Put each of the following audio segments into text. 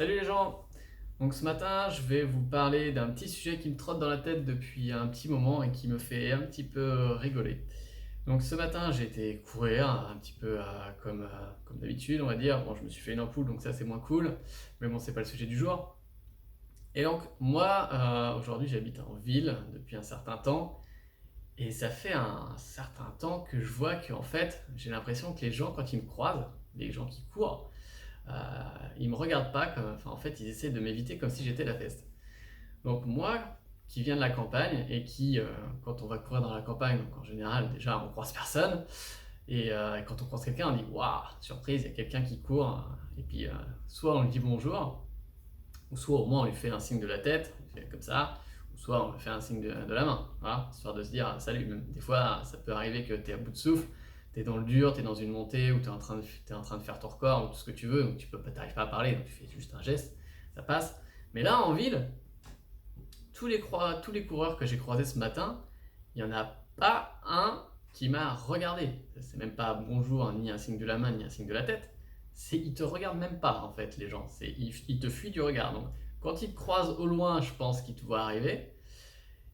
Salut les gens! Donc ce matin, je vais vous parler d'un petit sujet qui me trotte dans la tête depuis un petit moment et qui me fait un petit peu rigoler. Donc ce matin, j'ai été courir un petit peu comme d'habitude, on va dire. Bon, je me suis fait une ampoule, donc ça c'est moins cool, mais bon, c'est pas le sujet du jour. Et donc moi, aujourd'hui, j'habite en ville depuis un certain temps, et ça fait un certain temps que je vois que en fait, j'ai l'impression que les gens, quand ils me croisent, les gens qui courent, Heu, ils me regardent pas comme en fait, ils essaient de m'éviter comme si j'étais la peste. Donc moi, qui viens de la campagne et qui, quand on va courir dans la campagne, donc en général, déjà, on croise personne et quand on croise quelqu'un, on dit: «Waouh, surprise, il y a quelqu'un qui court», et puis, soit on lui dit bonjour, ou soit au moins on lui fait un signe de la tête, on fait comme ça, ou soit on lui fait un signe de la main, voilà, histoire de se dire salut. Même des fois, ça peut arriver que tu es à bout de souffle, tu es dans le dur, tu es dans une montée, ou tu es en train de faire ton record, ou tout ce que tu veux, donc tu peux pas, t'arrives pas à parler, donc tu fais juste un geste, ça passe. Mais là, en ville, tous les coureurs que j'ai croisés ce matin, il n'y en a pas un qui m'a regardé. C'est même pas bonjour, ni un signe de la main, ni un signe de la tête. Ils te regardent même pas, en fait, les gens. Ils te fuient du regard. Donc, quand ils te croisent au loin, je pense qu'ils te voient arriver.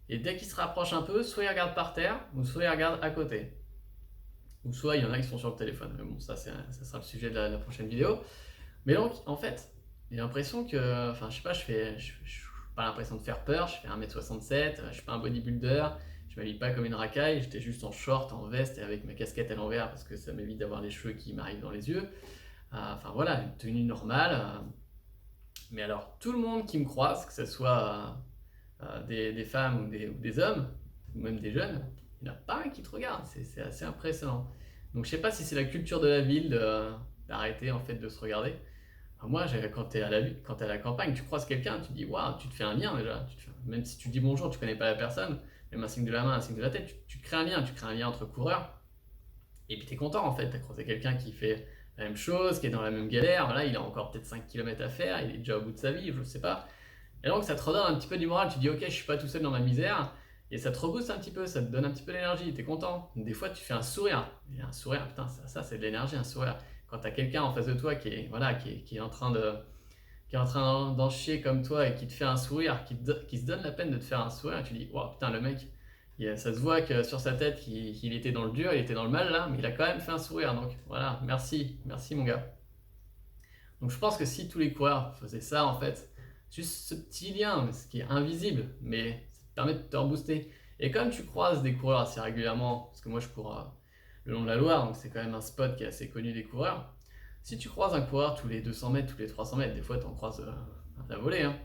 Et dès qu'ils se rapprochent un peu, soit ils regardent par terre, ou soit ils regardent à côté. Ou soit il y en a qui sont sur le téléphone. Mais bon, ça sera le sujet de la prochaine vidéo. Mais donc, en fait, j'ai l'impression que, enfin, je sais pas, je pas l'impression de faire peur. Je fais 1m67, je suis pas un bodybuilder, je m'habille pas comme une racaille, j'étais juste en short, en veste et avec ma casquette à l'envers parce que ça m'évite d'avoir les cheveux qui m'arrivent dans les yeux. Enfin voilà, une tenue normale. Mais alors, tout le monde qui me croise, que ce soit des femmes ou des hommes, ou même des jeunes, il n'y en a pas un qui te regarde. C'est assez impressionnant. Donc je sais pas si c'est la culture de la ville d'arrêter en fait de se regarder. Moi, quand tu es quand t'es à la campagne, tu croises quelqu'un, tu dis waouh, tu te fais un lien déjà. Même si tu dis bonjour, tu connais pas la personne, même un signe de la main, un signe de la tête, tu crées un lien, tu crées un lien entre coureurs. Et puis tu es content en fait, tu as croisé quelqu'un qui fait la même chose, qui est dans la même galère. Voilà, il a encore peut-être 5 km à faire, il est déjà au bout de sa vie, je sais pas. Et donc ça te redonne un petit peu du moral, tu dis ok, je suis pas tout seul dans ma misère. Et ça te rebooste un petit peu, ça te donne un petit peu d'énergie, tu es content. Des fois, tu fais un sourire. Et un sourire, putain, ça c'est de l'énergie, un sourire. Quand tu as quelqu'un en face de toi voilà, qui est en train qui est en train d'en chier comme toi et qui te fait un sourire, qui se donne la peine de te faire un sourire, et tu dis, wow, putain, le mec, ça se voit que sur sa tête, qu'il était dans le dur, il était dans le mal là, mais il a quand même fait un sourire. Donc voilà, merci mon gars. Donc je pense que si tous les coureurs faisaient ça, en fait, juste ce petit lien, ce qui est invisible, mais ça te permet de te rebooster. Et comme tu croises des coureurs assez régulièrement, parce que moi je cours le long de la Loire, donc c'est quand même un spot qui est assez connu des coureurs, si tu croises un coureur tous les 200 mètres, tous les 300 mètres, des fois tu en croises à la volée, hein,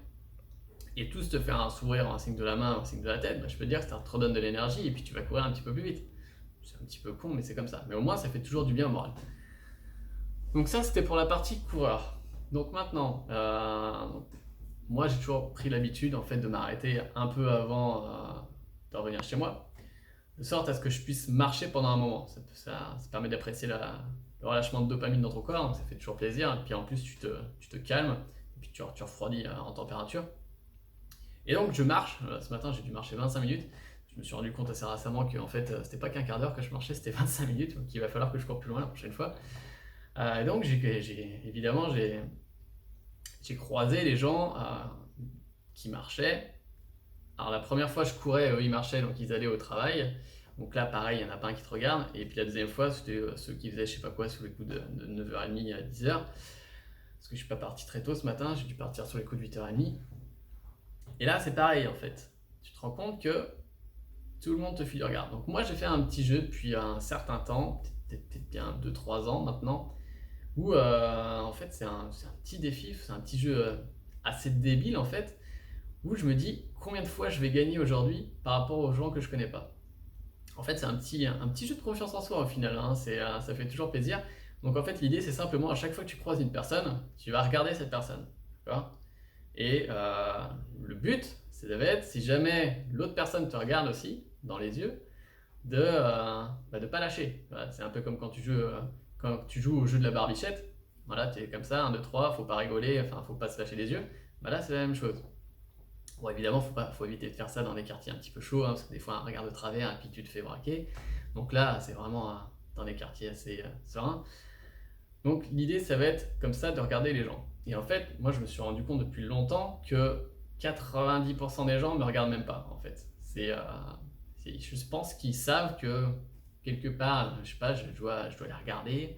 et tous te faire un sourire, un signe de la main, un signe de la tête, bah, je peux te dire que ça te redonne de l'énergie et puis tu vas courir un petit peu plus vite. C'est un petit peu con, mais c'est comme ça. Mais au moins, ça fait toujours du bien au moral. Donc ça, c'était pour la partie coureur. Donc maintenant, moi j'ai toujours pris l'habitude en fait de m'arrêter un peu avant de revenir chez moi, de sorte à ce que je puisse marcher pendant un moment. Ça permet d'apprécier le relâchement de dopamine dans ton corps, donc ça fait toujours plaisir. Et puis en plus, tu te calmes, et puis tu refroidis en température. Et donc je marche, ce matin j'ai dû marcher 25 minutes. Je me suis rendu compte assez récemment que en fait, c'était pas qu'un quart d'heure que je marchais, c'était 25 minutes, donc il va falloir que je cours plus loin la prochaine fois. Et donc évidemment j'ai croisé les gens qui marchaient. Alors la première fois je courais, eux ils marchaient, donc ils allaient au travail. Donc là pareil, il n'y en a pas un qui te regarde. Et puis la deuxième fois, c'était ceux qui faisaient je sais pas quoi sous les coups de 9h30 à 10h. Parce que je suis pas parti très tôt ce matin, j'ai dû partir sur les coups de 8h30. Et là c'est pareil en fait. Tu te rends compte que tout le monde te file du regard. Donc moi j'ai fait un petit jeu depuis un certain temps, peut-être bien 2-3 ans maintenant, où en fait c'est un petit défi, c'est un petit jeu assez débile en fait, où je me dis combien de fois je vais gagner aujourd'hui par rapport aux gens que je connais pas. En fait c'est un petit jeu de confiance en soi au final, hein. Ça fait toujours plaisir. Donc en fait l'idée c'est simplement à chaque fois que tu croises une personne, tu vas regarder cette personne. D'accord. Et le but, c'est de être, si jamais l'autre personne te regarde aussi dans les yeux, de pas lâcher. Voilà, c'est un peu comme quand tu joues au jeu de la barbichette. Voilà, tu es comme ça, 1, 2, 3, faut pas rigoler, enfin, faut pas se lâcher les yeux. Bah là, c'est la même chose. Bon, évidemment, faut éviter de faire ça dans des quartiers un petit peu chauds, hein, parce que des fois, un regard de travers, et puis tu te fais braquer. Donc là, c'est vraiment dans des quartiers assez sereins. Donc l'idée, ça va être comme ça de regarder les gens. Et en fait, moi, je me suis rendu compte depuis longtemps que 90% des gens me regardent même pas, en fait. Je pense qu'ils savent que quelque part, je sais pas, je dois les regarder.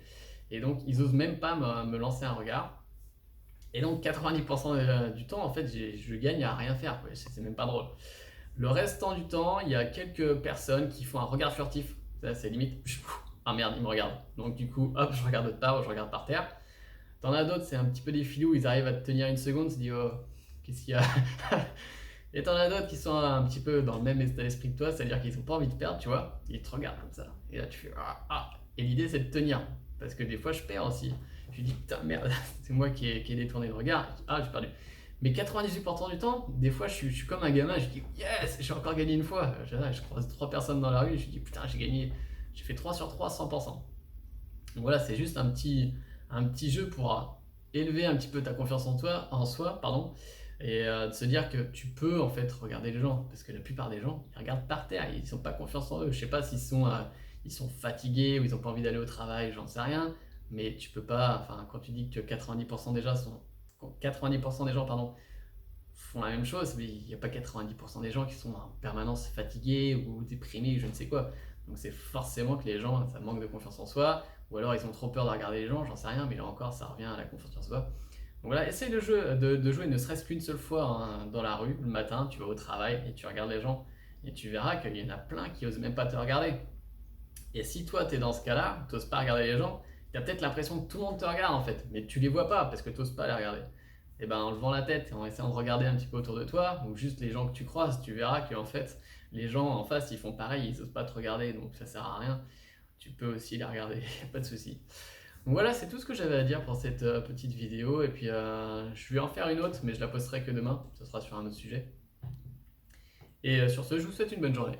Et donc, ils osent même pas me lancer un regard. Et donc, 90% du temps, en fait, je gagne à rien faire, quoi. C'est même pas drôle. Le restant du temps, il y a quelques personnes qui font un regard furtif. Ça, c'est limite, ah merde, ils me regardent. Donc, du coup, hop, je regarde de part ou je regarde par terre. T'en as d'autres, c'est un petit peu des filous, ils arrivent à te tenir une seconde, tu te dis, oh, qu'est-ce qu'il y a? Et t'en as d'autres qui sont un petit peu dans le même état d'esprit que toi, c'est-à-dire qu'ils ont pas envie de perdre, tu vois, ils te regardent comme ça. Et là, tu fais, ah, ah. Et l'idée, c'est de tenir. Parce que des fois, je perds aussi. Je dis, putain, merde, c'est moi qui ai détourné le regard. Ah, j'ai perdu. Mais 98% du temps, des fois, je suis comme un gamin, je dis, yes, j'ai encore gagné une fois. Je croise 3 personnes dans la rue, je dis, putain, j'ai gagné. J'ai fait 3 sur 3, 100%. Donc voilà, c'est juste un petit jeu pour élever un petit peu ta confiance en soi, pardon, et de se dire que tu peux en fait regarder les gens, parce que la plupart des gens, ils regardent par terre, ils n'ont pas confiance en eux. Je sais pas s'ils sont fatigués ou ils n'ont pas envie d'aller au travail, j'en sais rien, mais tu peux pas, enfin, quand tu dis que 90% des gens, pardon, font la même chose, mais il n'y a pas 90% des gens qui sont en permanence fatigués ou déprimés, je ne sais quoi. Donc c'est forcément que les gens, ça manque de confiance en soi, ou alors ils ont trop peur de regarder les gens, j'en sais rien, mais là encore, ça revient à la confiance en soi. Donc voilà, essaye de jouer ne serait-ce qu'une seule fois hein, dans la rue, le matin, tu vas au travail et tu regardes les gens, et tu verras qu'il y en a plein qui osent même pas te regarder. Et si toi, tu es dans ce cas-là, tu n'oses pas regarder les gens, tu as peut-être l'impression que tout le monde te regarde en fait, mais tu les vois pas parce que tu n'oses pas les regarder. Et ben en levant la tête et en essayant de regarder un petit peu autour de toi, ou juste les gens que tu croises, tu verras que en fait, les gens en face, ils font pareil, ils n'osent pas te regarder, donc ça sert à rien. Tu peux aussi les regarder, pas de souci. Donc voilà, c'est tout ce que j'avais à dire pour cette petite vidéo, et puis je vais en faire une autre, mais je la posterai que demain, ce sera sur un autre sujet. Et sur ce, je vous souhaite une bonne journée.